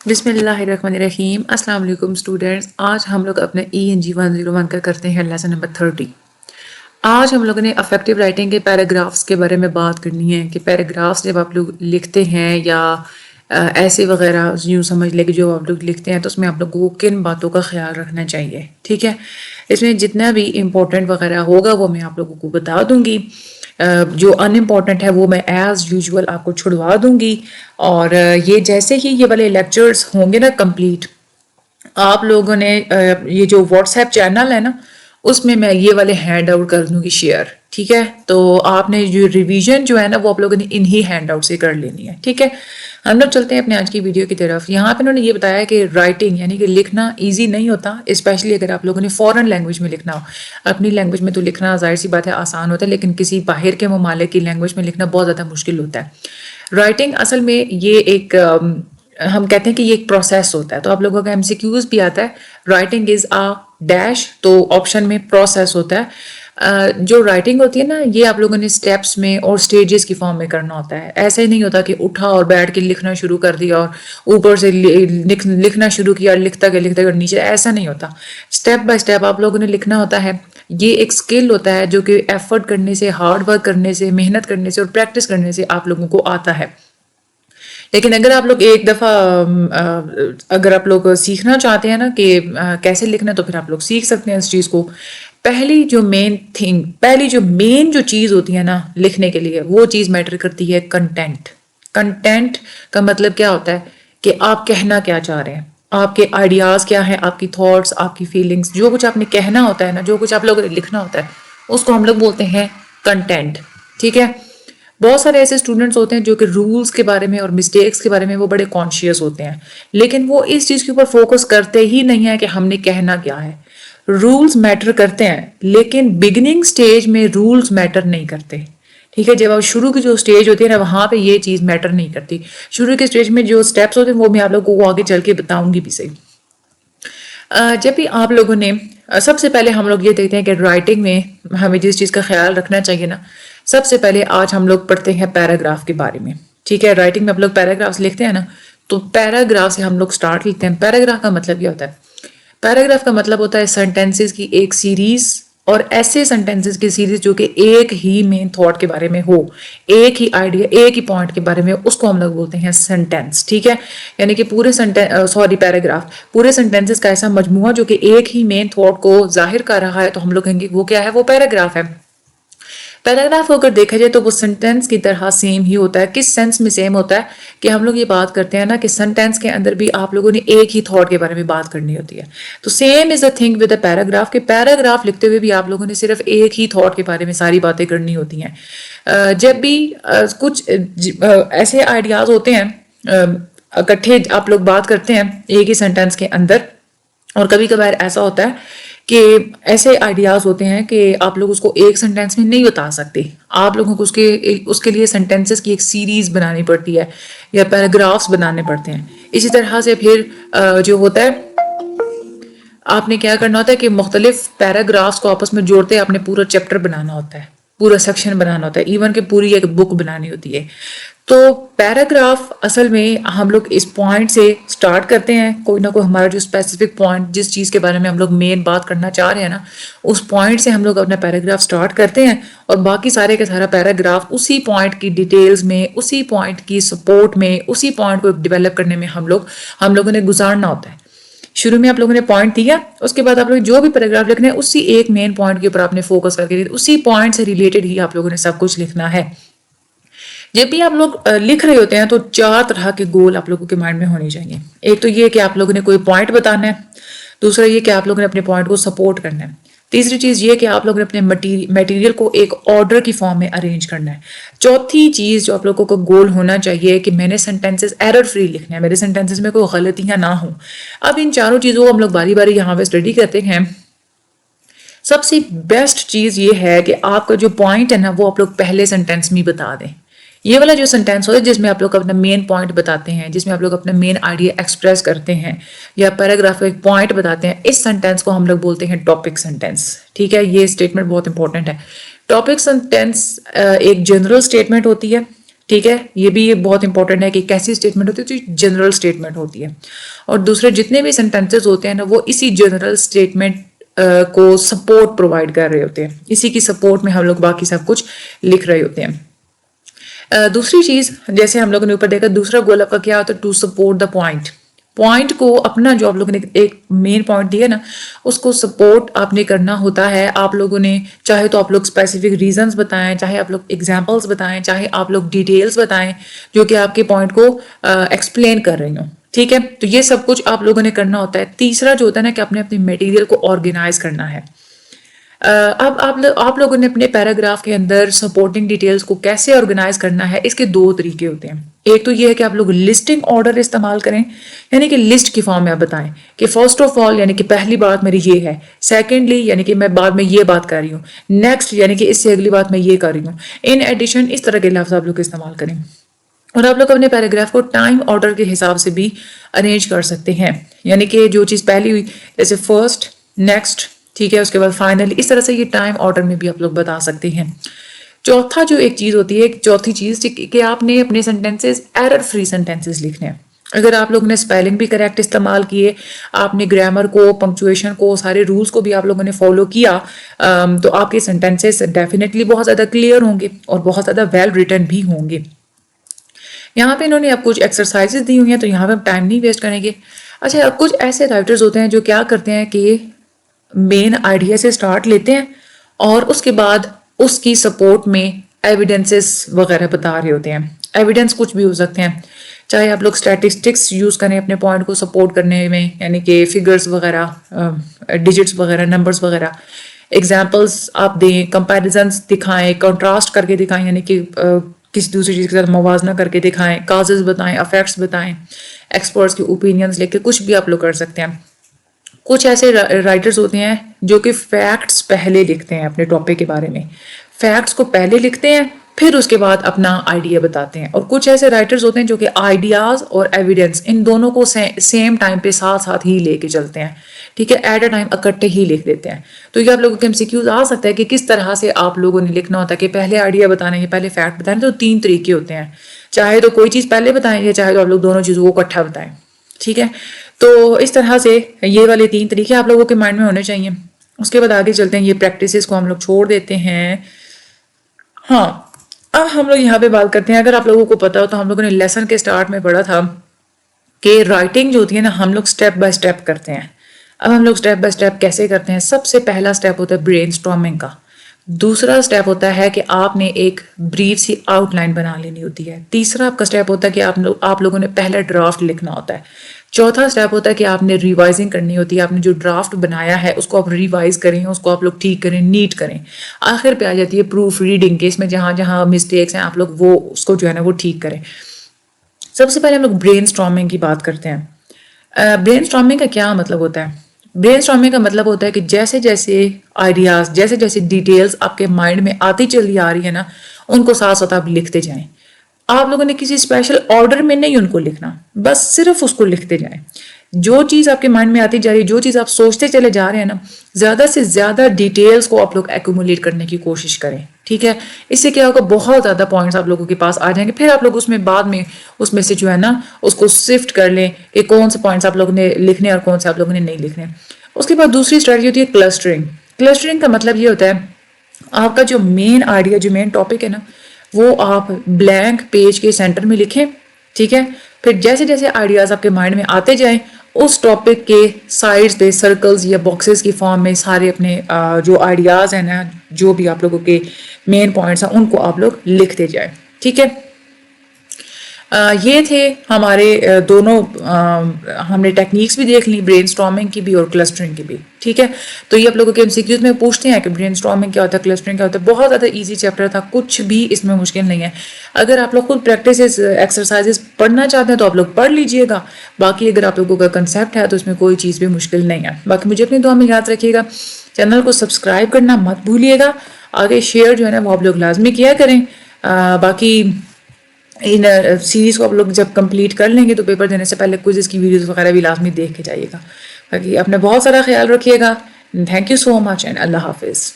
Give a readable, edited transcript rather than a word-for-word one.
بسم اللہ الرحمن الرحیم۔ السلام علیکم اسٹوڈینٹس، آج ہم لوگ اپنے ENG 101 کا کرتے ہیں لیسن نمبر 30۔ آج ہم لوگوں نے افیکٹو رائٹنگ کے پیراگرافس کے بارے میں بات کرنی ہے کہ پیراگرافس جب آپ لوگ لکھتے ہیں یا ایسے وغیرہ یوں سمجھ لے کہ جو آپ لوگ لکھتے ہیں تو اس میں آپ لوگوں کو کن باتوں کا خیال رکھنا چاہیے، ٹھیک ہے۔ اس میں جتنا بھی امپورٹنٹ وغیرہ ہوگا وہ میں آپ لوگوں کو بتا دوں گی، جو ان امپورٹنٹ ہے وہ میں ایز یوزول آپ کو چھڑوا دوں گی۔ اور یہ جیسے ہی یہ والے لیکچرز ہوں گے نا کمپلیٹ، آپ لوگوں نے یہ جو واٹس ایپ چینل ہے نا اس میں یہ والے ہینڈ آؤٹ کر دوں گی شیئر، ٹھیک ہے۔ تو آپ نے جو ریویژن جو ہے نا وہ آپ لوگوں نے انہی ہینڈ آؤٹ سے کر لینی ہے، ٹھیک ہے۔ ہم لوگ چلتے ہیں اپنے آج کی ویڈیو کی طرف۔ یہاں پہ انہوں نے یہ بتایا کہ رائٹنگ یعنی کہ لکھنا ایزی نہیں ہوتا، اسپیشلی اگر آپ لوگوں نے فورن لینگویج میں لکھنا ہو۔ اپنی لینگویج میں تو لکھنا ظاہر سی بات ہے آسان ہوتا ہے، لیکن کسی باہر کے ممالک کی لینگویج میں لکھنا بہت زیادہ مشکل ہوتا ہے۔ رائٹنگ اصل میں یہ ایک ہم کہتے ہیں کہ یہ ایک پروسیس ہوتا ہے، تو آپ لوگوں کا MCQs بھی آتا ہے رائٹنگ از آ ڈیش، تو آپشن میں پروسیس ہوتا ہے۔ جو رائٹنگ ہوتی ہے نا یہ آپ لوگوں نے سٹیپس میں اور سٹیجز کی فارم میں کرنا ہوتا ہے۔ ایسا ہی نہیں ہوتا کہ اٹھا اور بیٹھ کے لکھنا شروع کر دیا اور اوپر سے لکھنا شروع کیا اور لکھتا گیا اور نیچے، ایسا نہیں ہوتا۔ سٹیپ بائی سٹیپ آپ لوگوں نے لکھنا ہوتا ہے۔ یہ ایک سکل ہوتا ہے جو کہ ایفرٹ کرنے سے، ہارڈ ورک کرنے سے، محنت کرنے سے اور پریکٹس کرنے سے آپ لوگوں کو آتا ہے۔ لیکن اگر آپ لوگ ایک دفعہ اگر آپ لوگ سیکھنا چاہتے ہیں نا کہ کیسے لکھنا ہے تو پھر آپ لوگ سیکھ سکتے ہیں اس چیز کو۔ پہلی جو مین جو چیز ہوتی ہے نا لکھنے کے لیے، وہ چیز میٹر کرتی ہے کنٹینٹ۔ کنٹینٹ کا مطلب کیا ہوتا ہے کہ آپ کہنا کیا چاہ رہے ہیں، آپ کے آئیڈیاز کیا ہیں، آپ کی تھاٹس، آپ کی فیلنگس، جو کچھ آپ نے کہنا ہوتا ہے نا، جو کچھ آپ لوگوں نے لکھنا ہوتا ہے اس کو ہم لوگ بولتے ہیں کنٹینٹ، ٹھیک ہے۔ بہت سارے ایسے اسٹوڈنٹس ہوتے ہیں جو کہ رولز کے بارے میں اور مسٹیکس کے بارے میں وہ بڑے کانشیس ہوتے ہیں، لیکن وہ اس چیز کے اوپر فوکس کرتے ہی نہیں ہیں کہ ہم نے کہنا کیا ہے۔ رولز میٹر کرتے ہیں لیکن بگننگ سٹیج میں رولز میٹر نہیں کرتے، ٹھیک ہے۔ جب آپ شروع کی جو سٹیج ہوتی ہے نا وہاں پہ یہ چیز میٹر نہیں کرتی۔ شروع کے سٹیج میں جو سٹیپس ہوتے ہیں وہ میں آپ لوگوں کو آگے چل کے بتاؤں گی بھی صحیح۔ جب بھی آپ لوگوں نے سب سے پہلے ہم لوگ یہ دیکھتے ہیں کہ رائٹنگ میں ہمیں جس چیز کا خیال رکھنا چاہیے نا، سب سے پہلے آج ہم لوگ پڑھتے ہیں پیراگراف کے بارے میں، ٹھیک ہے۔ رائٹنگ میں آپ لوگ پیراگرافس لکھتے ہیں نا، تو پیراگراف سے ہم لوگ سٹارٹ لکھتے ہیں۔ پیراگراف کا مطلب کیا ہوتا ہے؟ پیراگراف کا مطلب ہوتا ہے سینٹینسز کی ایک سیریز، اور ایسے سینٹینسز کی سیریز جو کہ ایک ہی مین تھاٹ کے بارے میں ہو، ایک ہی آئیڈیا، ایک ہی پوائنٹ کے بارے میں، اس کو ہم لوگ بولتے ہیں سینٹینس، ٹھیک ہے۔ یعنی کہ پیراگراف پورے سینٹینسز کا ایسا مجموعہ جو کہ ایک ہی مین تھاٹ کو ظاہر کر رہا ہے، تو ہم لوگ کہیں گے وہ کیا ہے، وہ پیراگراف ہے۔ پیراگراف کو اگر دیکھا جائے تو وہ سینٹینس کی طرح سیم ہی ہوتا ہے۔ کس سینس میں سیم ہوتا ہے کہ ہم لوگ یہ بات کرتے ہیں نا کہ سینٹینس کے اندر بھی آپ لوگوں نے ایک ہی تھاٹ کے بارے میں بات کرنی ہوتی ہے، تو same is a thing with a paragraph, کہ پیراگراف لکھتے ہوئے بھی آپ لوگوں نے صرف ایک ہی تھاٹ کے بارے میں ساری باتیں کرنی ہوتی ہیں۔ جب بھی کچھ ایسے آئیڈیاز ہوتے ہیں اکٹھے آپ لوگ بات کرتے ہیں ایک ہی سینٹینس کے اندر، اور کبھی کبھار ایسا ہوتا ہے کہ ایسے آئیڈیاز ہوتے ہیں کہ آپ لوگ اس کو ایک سینٹینس میں نہیں بتا سکتے، آپ لوگوں کو اس کے لیے سینٹینسز کی ایک سیریز بنانی پڑتی ہے یا پیراگرافس بنانے پڑتے ہیں۔ اسی طرح سے پھر جو ہوتا ہے آپ نے کیا کرنا ہوتا ہے کہ مختلف پیراگرافس کو آپس میں جوڑتے آپ نے پورا چیپٹر بنانا ہوتا ہے، پورا سیکشن بنانا ہوتا ہے، ایون کہ پوری ایک بک بنانی ہوتی ہے۔ تو پیراگراف اصل میں ہم لوگ اس پوائنٹ سے سٹارٹ کرتے ہیں، کوئی نہ کوئی ہمارا جو اسپیسیفک پوائنٹ جس چیز کے بارے میں ہم لوگ مین بات کرنا چاہ رہے ہیں نا، اس پوائنٹ سے ہم لوگ اپنا پیراگراف سٹارٹ کرتے ہیں، اور باقی سارے کا سارا پیراگراف اسی پوائنٹ کی ڈیٹیلز میں، اسی پوائنٹ کی سپورٹ میں، اسی پوائنٹ کو ڈیولپ کرنے میں ہم لوگوں نے گزارنا ہوتا ہے۔ شروع میں آپ لوگوں نے پوائنٹ دیا، اس کے بعد آپ لوگ جو بھی پیراگراف لکھنا ہے اسی ایک مین پوائنٹ کے اوپر آپ نے فوکس کر کے اسی پوائنٹ سے ریلیٹڈ ہی آپ لوگوں نے سب کچھ لکھنا ہے۔ جب بھی آپ لوگ لکھ رہے ہوتے ہیں تو 4 طرح کے گول آپ لوگوں کے مائنڈ میں ہونے چاہیے۔ ایک تو یہ کہ آپ لوگوں نے کوئی پوائنٹ بتانا ہے، دوسرا یہ کہ آپ لوگوں نے اپنے پوائنٹ کو سپورٹ کرنا ہے، تیسری چیز یہ کہ آپ لوگوں نے اپنے میٹیریل کو ایک آرڈر کی فارم میں ارینج کرنا ہے، چوتھی چیز جو آپ لوگوں کو گول ہونا چاہیے کہ میں نے سینٹینسز ایرر فری لکھنے ہیں، میرے سینٹینسز میں کوئی غلطیاں نہ ہوں۔ اب ان چاروں چیزوں کو ہم لوگ باری باری یہاں پہ اسٹڈی کرتے ہیں۔ سب سے بیسٹ چیز یہ ہے کہ آپ کا جو پوائنٹ ہے نا وہ آپ لوگ پہلے سینٹینس میں بتا دیں۔ یہ والا جو سینٹینس ہوتا ہے جس میں آپ لوگ اپنا مین پوائنٹ بتاتے ہیں، جس میں آپ لوگ اپنا مین آئیڈیا ایکسپریس کرتے ہیں یا پیراگراف کا ایک پوائنٹ بتاتے ہیں، اس سینٹینس کو ہم لوگ بولتے ہیں ٹاپک سینٹینس، ٹھیک ہے۔ یہ اسٹیٹمنٹ بہت امپورٹنٹ ہے۔ ٹاپک سینٹینس ایک جنرل اسٹیٹمنٹ ہوتی ہے ٹھیک ہے, یہ بھی بہت امپورٹنٹ ہے کہ کیسی اسٹیٹمنٹ ہوتی ہے, تو جنرل اسٹیٹمنٹ ہوتی ہے, اور دوسرے جتنے بھی سینٹینسز ہوتے ہیں نا وہ اسی جنرل اسٹیٹمنٹ کو سپورٹ پرووائڈ کر رہے ہوتے ہیں, اسی کی سپورٹ میں ہم لوگ باقی سب کچھ لکھ رہے ہوتے ہیں. دوسری چیز جیسے ہم لوگوں نے اوپر دیکھا, دوسرا گول آپ کا کیا ہوتا ہے, ٹو سپورٹ دا پوائنٹ کو اپنا جو آپ لوگوں نے ایک مین پوائنٹ دیا نا اس کو سپورٹ آپ نے کرنا ہوتا ہے. آپ لوگوں نے چاہے تو آپ لوگ اسپیسیفک ریزنس بتائیں, چاہے آپ لوگ ایگزامپلس بتائیں, چاہے آپ لوگ ڈیٹیلس بتائیں جو کہ آپ کے پوائنٹ کو ایکسپلین کر رہی ہوں. ٹھیک ہے, تو یہ سب کچھ آپ لوگوں نے کرنا ہوتا ہے. تیسرا جو ہوتا ہے نا کہ اپنے اپنے میٹیریل کو آرگنائز کرنا ہے. اب آپ لوگوں نے اپنے پیراگراف کے اندر سپورٹنگ ڈیٹیلز کو کیسے آرگنائز کرنا ہے, اس کے دو طریقے ہوتے ہیں. ایک تو یہ ہے کہ آپ لوگ لسٹنگ آرڈر استعمال کریں, یعنی کہ لسٹ کی فارم میں آپ بتائیں کہ فرسٹ آف آل یعنی کہ پہلی بات میری یہ ہے, سیکنڈلی یعنی کہ میں بعد میں یہ بات کر رہی ہوں, نیکسٹ یعنی کہ اس سے اگلی بات میں یہ کر رہی ہوں, ان ایڈیشن اس طرح کے لفظ آپ لوگ استعمال کریں. اور آپ لوگ اپنے پیراگراف کو ٹائم آرڈر کے حساب سے بھی ارینج کر سکتے ہیں, یعنی کہ جو چیز پہلی ہوئی جیسے فرسٹ, نیکسٹ, ٹھیک ہے, اس کے بعد فائنل, اس طرح سے یہ ٹائم آرڈر میں بھی آپ لوگ بتا سکتے ہیں. چوتھا جو ایک چیز ہوتی ہے, چوتھی چیز کہ آپ نے اپنے سینٹینسز ایرر فری سینٹینسز لکھنے ہیں. اگر آپ لوگوں نے اسپیلنگ بھی کریکٹ استعمال کیے, آپ نے گرامر کو, پنکچویشن کو, سارے رولز کو بھی آپ لوگوں نے فالو کیا, تو آپ کے سینٹینسز ڈیفینیٹلی بہت زیادہ کلیئر ہوں گے اور بہت زیادہ ویل ریٹن بھی ہوں گے. یہاں پہ انہوں نے آپ کچھ ایکسرسائزز دی ہوئی ہیں, تو یہاں پہ ہم ٹائم نہیں ویسٹ کریں گے. اچھا, کچھ ایسے رائٹرز ہوتے ہیں جو کیا کرتے ہیں کہ مین آئیڈیا سے سٹارٹ لیتے ہیں اور اس کے بعد اس کی سپورٹ میں ایویڈنسز وغیرہ بتا رہے ہوتے ہیں. ایویڈنس کچھ بھی ہو سکتے ہیں, چاہے آپ لوگ اسٹیٹسٹکس یوز کریں اپنے پوائنٹ کو سپورٹ کرنے میں, یعنی کہ فگرز وغیرہ, ڈیجٹس وغیرہ, نمبرز وغیرہ, ایگزامپلس آپ دیں, کمپیریزنس دکھائیں, کنٹراسٹ کر کے دکھائیں, یعنی کہ کسی دوسری چیز کے ساتھ موازنہ کر کے دکھائیں, کازز بتائیں, افیکٹس بتائیں, ایکسپرٹس کے اوپینینز لے کے کچھ بھی آپ لوگ کر سکتے ہیں. کچھ ایسے رائٹرز ہوتے ہیں جو کہ فیکٹس پہلے لکھتے ہیں اپنے ٹاپک کے بارے میں, فیکٹس کو پہلے لکھتے ہیں پھر اس کے بعد اپنا آئیڈیا بتاتے ہیں. اور کچھ ایسے رائٹرز ہوتے ہیں جو کہ آئیڈیاز اور ایویڈنس ان دونوں کو سیم ٹائم پہ ساتھ ساتھ ہی لے کے چلتے ہیں. ٹھیک ہے, ایٹ اے ٹائم اکٹھے ہی لکھ دیتے ہیں. تو یہ آپ لوگوں کے MCQs آ سکتا ہے کہ کس طرح سے آپ لوگوں نے لکھنا ہوتا ہے کہ پہلے آئیڈیا بتانا ہے, پہلے فیکٹ بتانا. تو 3 طریقے ہوتے ہیں, چاہے تو کوئی چیز پہلے بتائیں یا چاہے تو آپ لوگ دونوں چیزوں کو اکٹھا بتائیں. ٹھیک ہے, تو اس طرح سے یہ والے 3 طریقے آپ لوگوں کے مائنڈ میں ہونے چاہیے. اس کے بعد آگے چلتے ہیں, یہ پریکٹسز کو ہم لوگ چھوڑ دیتے ہیں. ہاں, اب ہم لوگ یہاں پہ بات کرتے ہیں, اگر آپ لوگوں کو پتا ہو تو ہم لوگوں نے لیسن کے سٹارٹ میں پڑھا تھا کہ رائٹنگ جو ہوتی ہے نا ہم لوگ سٹیپ بائی سٹیپ کرتے ہیں. اب ہم لوگ سٹیپ بائی سٹیپ کیسے کرتے ہیں, سب سے پہلا سٹیپ ہوتا ہے برین اسٹارمنگ کا. دوسرا سٹیپ ہوتا ہے کہ آپ نے ایک بریف سی آؤٹ لائن بنا لینی ہوتی ہے. تیسرا آپ کا سٹیپ ہوتا ہے کہ آپ لوگوں نے پہلا ڈرافٹ لکھنا ہوتا ہے. چوتھا سٹیپ ہوتا ہے کہ آپ نے ریوائزنگ کرنی ہوتی ہے, آپ نے جو ڈرافٹ بنایا ہے اس کو آپ ریوائز کریں, اس کو آپ لوگ ٹھیک کریں, نیٹ کریں. آخر پہ آ جاتی ہے پروف ریڈنگ کے, اس میں جہاں جہاں مسٹیکس ہیں آپ لوگ وہ اس کو جو ہے نا وہ ٹھیک کریں. سب سے پہلے ہم لوگ برین اسٹارمنگ کی بات کرتے ہیں. برین اسٹارمنگ کا کیا مطلب ہوتا ہے؟ برین اسٹارمنگ کا مطلب ہوتا ہے کہ جیسے جیسے آئیڈیاز, جیسے جیسے ڈیٹیلز آپ کے مائنڈ میں آتی چلی آ رہی ہے نا, ان کو ساتھ ساتھ آپ لکھتے جائیں. آپ لوگوں نے کسی اسپیشل آرڈر میں نہیں ان کو لکھنا, بس صرف اس کو لکھتے جائیں. جو چیز آپ کے مائنڈ میں آتی جا رہی ہے, جو چیز آپ سوچتے چلے جا رہے ہیں نا, زیادہ سے زیادہ ڈیٹیلز کو آپ لوگ ایکومولیٹ کرنے کی کوشش کریں. ٹھیک ہے, اس سے کیا ہوگا, بہت زیادہ پوائنٹس آپ لوگوں کے پاس آ جائیں گے. پھر آپ لوگ اس میں بعد میں اس میں سے جو ہے نا اس کو سفٹ کر لیں کہ کون سے پوائنٹس آپ لوگوں نے لکھنے اور کون سے آپ لوگوں نے نہیں لکھنے. اس کے بعد دوسری اسٹریٹجی ہوتی ہے کلسٹرنگ. کلسٹرنگ کا مطلب یہ ہوتا ہے آپ کا جو مین آئیڈیا, جو مین ٹاپک ہے نا, وہ آپ بلینک پیج کے سینٹر میں لکھیں. ٹھیک ہے, پھر جیسے جیسے آئیڈیاز آپ کے مائنڈ میں آتے جائیں, اس ٹاپک کے سائڈز پہ سرکلز یا باکسز کی فارم میں سارے اپنے جو آئیڈیاز ہیں نا, جو بھی آپ لوگوں کے مین پوائنٹس ہیں, ان کو آپ لوگ لکھتے جائیں. ٹھیک ہے, یہ تھے ہمارے دونوں, ہم نے ٹیکنیکس بھی دیکھ لی, برین اسٹارمنگ کی بھی اور کلسٹرنگ کی بھی. ٹھیک ہے, تو یہ آپ لوگوں کے MCQs میں پوچھتے ہیں کہ برین اسٹارمنگ کیا ہوتا ہے, کلسٹرنگ کیا ہوتا ہے. بہت زیادہ ایزی چیپٹر تھا, کچھ بھی اس میں مشکل نہیں ہے. اگر آپ لوگ خود پریکٹسز ایکسرسائزز پڑھنا چاہتے ہیں تو آپ لوگ پڑھ لیجئے گا. باقی اگر آپ لوگوں کا کنسیپٹ ہے تو اس میں کوئی چیز بھی مشکل نہیں ہے. باقی مجھے اپنی دعا میں یاد رکھیے گا, چینل کو سبسکرائب کرنا مت بھولیے گا, آگے شیئر جو ہے نا وہ آپ لوگ لازمی کیا کریں. باقی ان سیریز کو آپ لوگ جب کمپلیٹ کر لیں گے تو پیپر دینے سے پہلے کوئزز کی ویڈیوز وغیرہ بھی لازمی دیکھ کے جائیے گا. باقی اپنا بہت سارا خیال رکھیے گا. Thank you so much and اللہ حافظ.